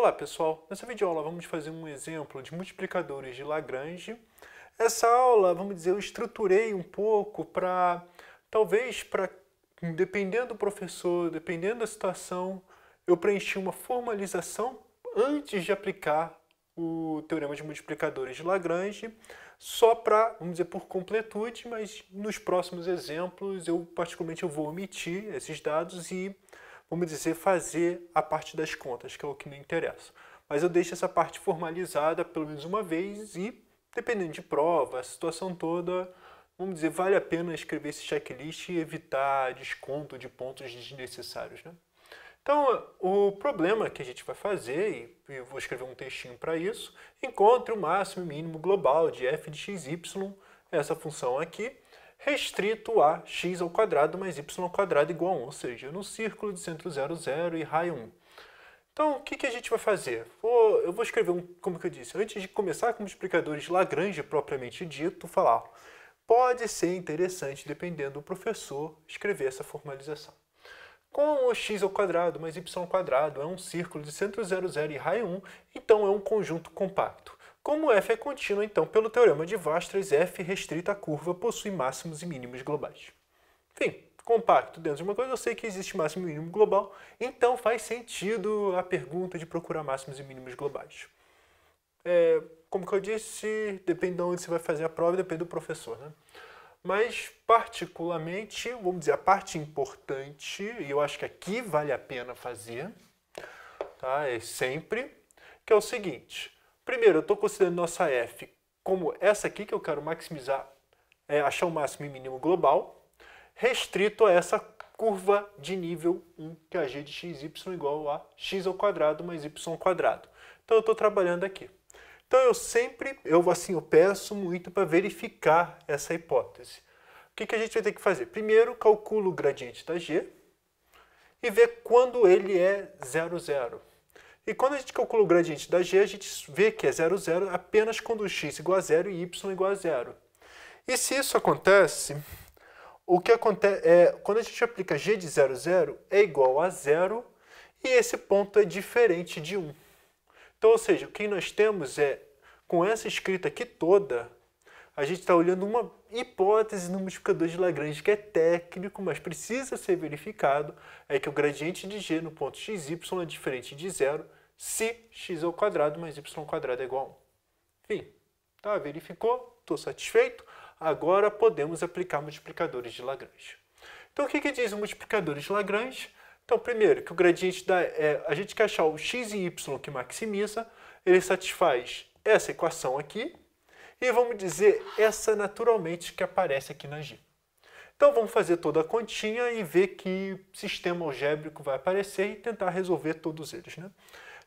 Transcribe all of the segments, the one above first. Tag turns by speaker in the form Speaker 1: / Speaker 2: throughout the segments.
Speaker 1: Olá pessoal, nessa videoaula vamos fazer um exemplo de multiplicadores de Lagrange. Essa aula, vamos dizer, eu estruturei um pouco para, talvez, dependendo do professor, dependendo da situação, eu preenchi uma formalização antes de aplicar o teorema de multiplicadores de Lagrange, só para, vamos dizer, por completude, mas nos próximos exemplos eu particularmente vou omitir esses dados e, vamos dizer, fazer a parte das contas, que é o que me interessa. Mas eu deixo essa parte formalizada pelo menos uma vez e, dependendo de prova, a situação toda, vamos dizer, vale a pena escrever esse checklist e evitar desconto de pontos desnecessários, né? Então, o problema que a gente vai fazer, e eu vou escrever um textinho para isso, encontre o máximo e mínimo global de f de x, y, essa função aqui, restrito a x ao quadrado mais y ao quadrado igual a 1, ou seja, no círculo de centro 0, 0 e raio 1. Então, o que a gente vai fazer? Eu vou escrever, como que eu disse, antes de começar com multiplicadores de Lagrange propriamente dito, falar, pode ser interessante, dependendo do professor, escrever essa formalização. Com o x ao quadrado mais y ao quadrado é um círculo de centro 0, 0 e raio 1, então é um conjunto compacto. Como f é contínuo, então, pelo teorema de Weierstrass, f restrita à curva possui máximos e mínimos globais. Enfim, compacto dentro de uma coisa, eu sei que existe máximo e mínimo global, então faz sentido a pergunta de procurar máximos e mínimos globais. Como que eu disse, depende de onde você vai fazer a prova, depende do professor, né? Mas, particularmente, vamos dizer, a parte importante, e eu acho que aqui vale a pena fazer, tá? É sempre, que é o seguinte. Primeiro, eu estou considerando nossa f como essa aqui, que eu quero maximizar, achar o máximo e mínimo global, restrito a essa curva de nível 1, que é a g de x, y igual a x ao quadrado mais y ao quadrado. Então, eu estou trabalhando aqui. Então, eu peço muito para verificar essa hipótese. O que a gente vai ter que fazer? Primeiro, calculo o gradiente da g e ver quando ele é 0, 0. E quando a gente calcula o gradiente da g, a gente vê que é 0, 0 apenas quando x igual a 0 e y igual a 0. E se isso acontece, o que acontece é, quando a gente aplica g de 0, 0, é igual a 0 e esse ponto é diferente de 1. Então, ou seja, o que nós temos é, com essa escrita aqui toda, a gente está olhando uma hipótese no multiplicador de Lagrange que é técnico, mas precisa ser verificado, é que o gradiente de g no ponto xy é diferente de 0 se x ao quadrado mais y ao quadrado é igual a 1. Enfim, tá? Verificou, estou satisfeito, agora podemos aplicar multiplicadores de Lagrange. Então, o que diz o multiplicadores de Lagrange? Então, primeiro, que o gradiente a gente quer achar o x e y que maximiza, ele satisfaz essa equação aqui, e vamos dizer essa naturalmente que aparece aqui na G. Então, vamos fazer toda a continha e ver que sistema algébrico vai aparecer e tentar resolver todos eles, né?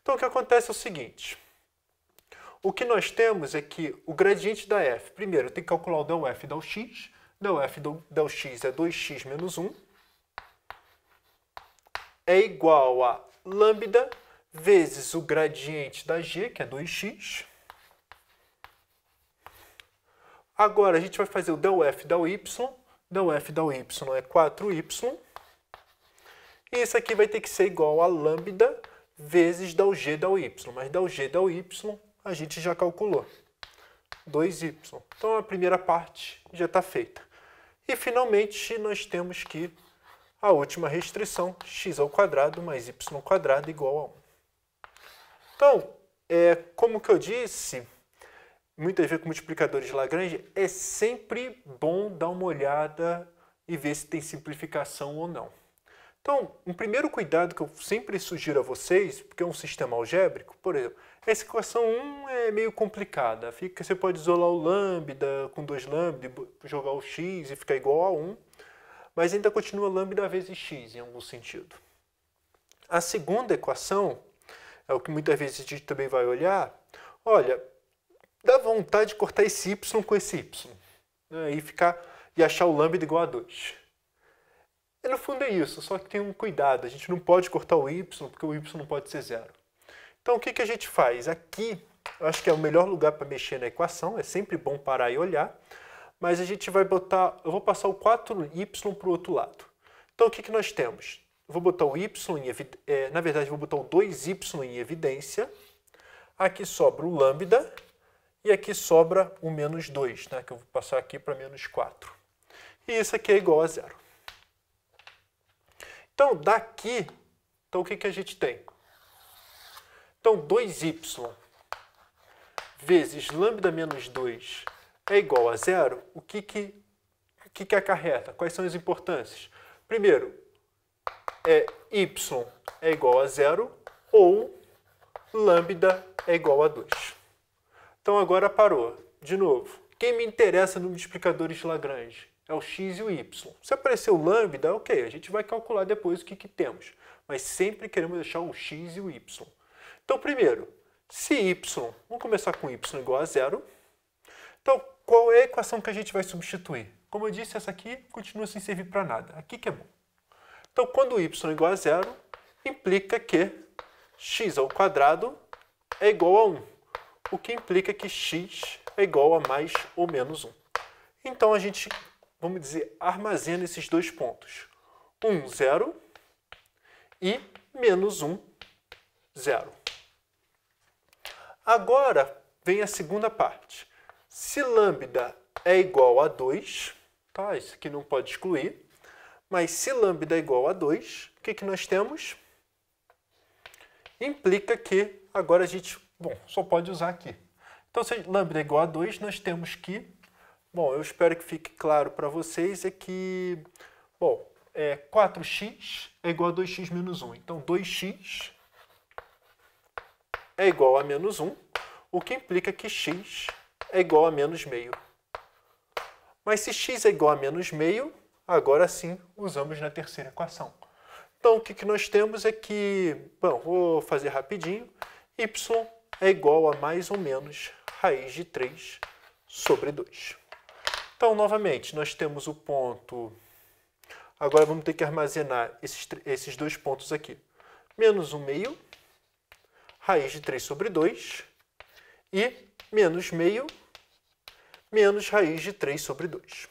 Speaker 1: Então, o que acontece é o seguinte. O que nós temos é que o gradiente da f, primeiro, tem que calcular o del f del x. Del f del x é 2x menos 1. É igual a lambda vezes o gradiente da g, que é 2x. Agora, a gente vai fazer o del f del y. Del f del y é 4y. E isso aqui vai ter que ser igual a lambda vezes del g del y. Mas del g del y a gente já calculou. 2y. Então, a primeira parte já está feita. E, finalmente, nós temos que a última restrição, x ao quadrado mais y ao quadrado igual a 1. Então, como que eu disse, muitas vezes com multiplicadores de Lagrange, é sempre bom dar uma olhada e ver se tem simplificação ou não. Então, um primeiro cuidado que eu sempre sugiro a vocês, porque é um sistema algébrico, por exemplo, essa equação 1 é meio complicada. Você pode isolar o lambda com 2 lambda, jogar o x e ficar igual a 1. Mas ainda continua lambda vezes x, em algum sentido. A segunda equação, é o que muitas vezes a gente também vai olhar, olha, dá vontade de cortar esse y com esse y, né, e achar o lambda igual a 2. E no fundo é isso, só que tem um cuidado, a gente não pode cortar o y, porque o y não pode ser 0. Então o que a gente faz? Aqui, eu acho que é o melhor lugar para mexer na equação, é sempre bom parar e olhar. Mas a gente vai botar, eu vou passar o 4y para o outro lado. Então, o que nós temos? vou botar o y na verdade, vou botar o 2y em evidência. Aqui sobra o lambda e aqui sobra o menos 2, né, que eu vou passar aqui para menos 4. E isso aqui é igual a 0. Então, daqui, o que a gente tem? Então, 2y vezes lambda menos 2 é igual a 0. O que acarreta? Quais são as importâncias? Primeiro, y é igual a 0 ou lambda é igual a 2. Então, agora parou. De novo, quem me interessa no multiplicadores de Lagrange é o x e o y. Se aparecer o lambda, ok, a gente vai calcular depois o que temos. Mas sempre queremos deixar o x e o y. Então, primeiro, se y, vamos começar com y igual a 0. Então, qual é a equação que a gente vai substituir? Como eu disse, essa aqui continua sem servir para nada. Aqui que é bom. Então, quando y é igual a 0, implica que x ao quadrado é igual a 1. O que implica que x é igual a mais ou menos 1. Então, a gente, vamos dizer, armazena esses dois pontos. 1, 0 e menos 1, 0. Agora vem a segunda parte. Se lambda é igual a 2, tá? Isso aqui não pode excluir, mas se lambda é igual a 2, o que nós temos? Implica que agora a gente, só pode usar aqui. Então, se lambda é igual a 2, nós temos que, eu espero que fique claro para vocês, é que, 4x é igual a 2x menos 1. Então, 2x é igual a menos 1, o que implica que x é igual a menos meio. Mas se x é igual a menos meio, agora sim usamos na terceira equação. Então, o que nós temos é que, vou fazer rapidinho, y é igual a mais ou menos raiz de 3 sobre 2. Então, novamente, nós temos o ponto... Agora vamos ter que armazenar esses dois pontos aqui. Menos 1 meio, raiz de 3 sobre 2, e menos meio, menos raiz de 3 sobre 2.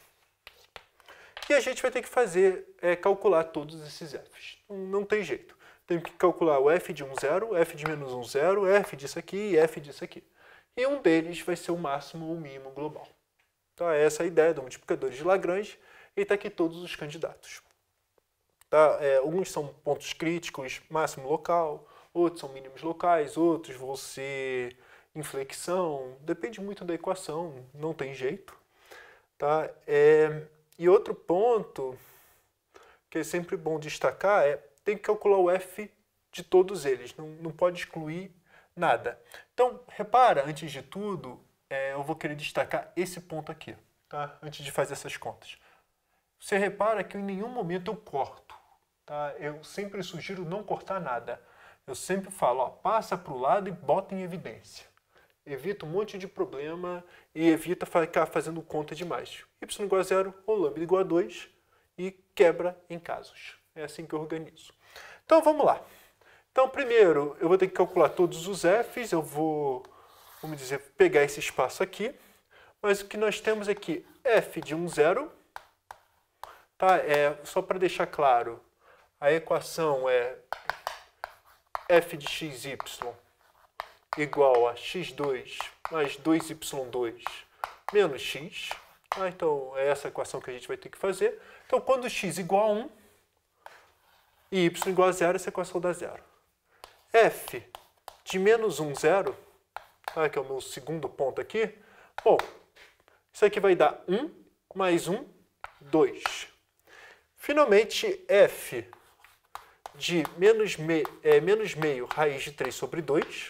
Speaker 1: E a gente vai ter que fazer, calcular todos esses f's. Não tem jeito. Tem que calcular o f de 1, 0, f de menos 1, 0, f disso aqui e f disso aqui. E um deles vai ser o máximo ou o mínimo global. Então, essa é a ideia do multiplicador de Lagrange, e está aqui todos os candidatos. Tá? Alguns são pontos críticos, máximo local, outros são mínimos locais, outros vão ser inflexão, depende muito da equação, não tem jeito. Tá? E outro ponto que é sempre bom destacar tem que calcular o f de todos eles, não pode excluir nada. Então, repara, antes de tudo, eu vou querer destacar esse ponto aqui, tá? Antes de fazer essas contas. Você repara que em nenhum momento eu corto, tá? Eu sempre sugiro não cortar nada. Eu sempre falo, passa para o lado e bota em evidência. Evita um monte de problema e evita ficar fazendo conta demais. Y igual a 0 ou lambda igual a 2 e quebra em casos. É assim que eu organizo. Então, vamos lá. Então, primeiro, eu vou ter que calcular todos os f's. Eu vou, vamos dizer, pegar esse espaço aqui. Mas o que nós temos aqui, f de 1, 0. Tá? Só para deixar claro, a equação é f de xy igual a x2 mais 2y2 menos x. Então, é essa equação que a gente vai ter que fazer. Então, quando x igual a 1 e y igual a 0, essa equação dá 0. F de menos 1, 0, que é o meu segundo ponto aqui. Isso aqui vai dar 1 mais 1, 2. Finalmente, f de menos meio raiz de 3 sobre 2,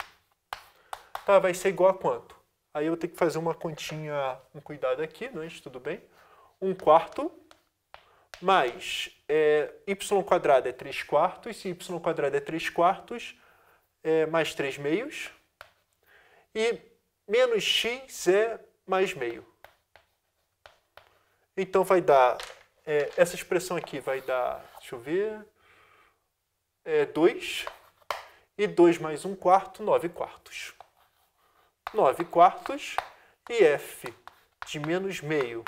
Speaker 1: vai ser igual a quanto? Aí eu vou ter que fazer uma continha com cuidado aqui, mas tudo bem. 1/4 mais y² é 3/4, se y² é 3/4, mais 3 meios. E menos x é mais meio. Então vai dar, essa expressão aqui vai dar, deixa eu ver, 2, e 2 mais 1/4, 9/4. 9/4 e f de menos meio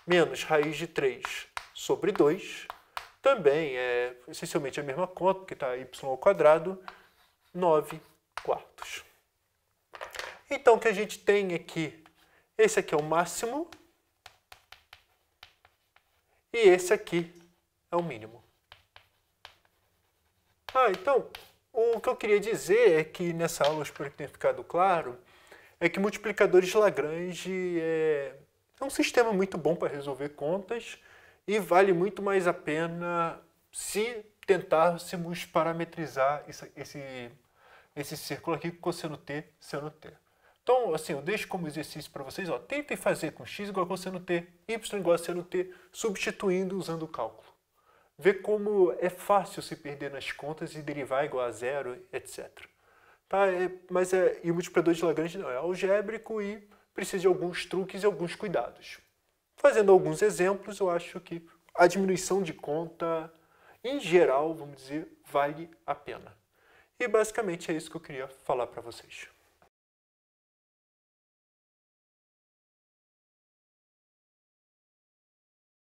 Speaker 1: menos raiz de 3 sobre 2 também é essencialmente a mesma conta, porque está y ao quadrado, 9 quartos. Então, o que a gente tem aqui, esse aqui é o máximo, e esse aqui é o mínimo. Então, o que eu queria dizer é que nessa aula, espero que tenha ficado claro, é que multiplicadores de Lagrange é um sistema muito bom para resolver contas e vale muito mais a pena se tentássemos parametrizar esse círculo aqui com cosseno t, seno t. Então, assim, eu deixo como exercício para vocês, tentem fazer com x igual a cosseno t, y igual a seno t, substituindo usando o cálculo. Ver como é fácil se perder nas contas e derivar igual a zero, etc. Tá? E o multiplicador de Lagrange não é algébrico e precisa de alguns truques e alguns cuidados. Fazendo alguns exemplos, eu acho que a diminuição de conta, em geral, vamos dizer, vale a pena. E basicamente é isso que eu queria falar para vocês.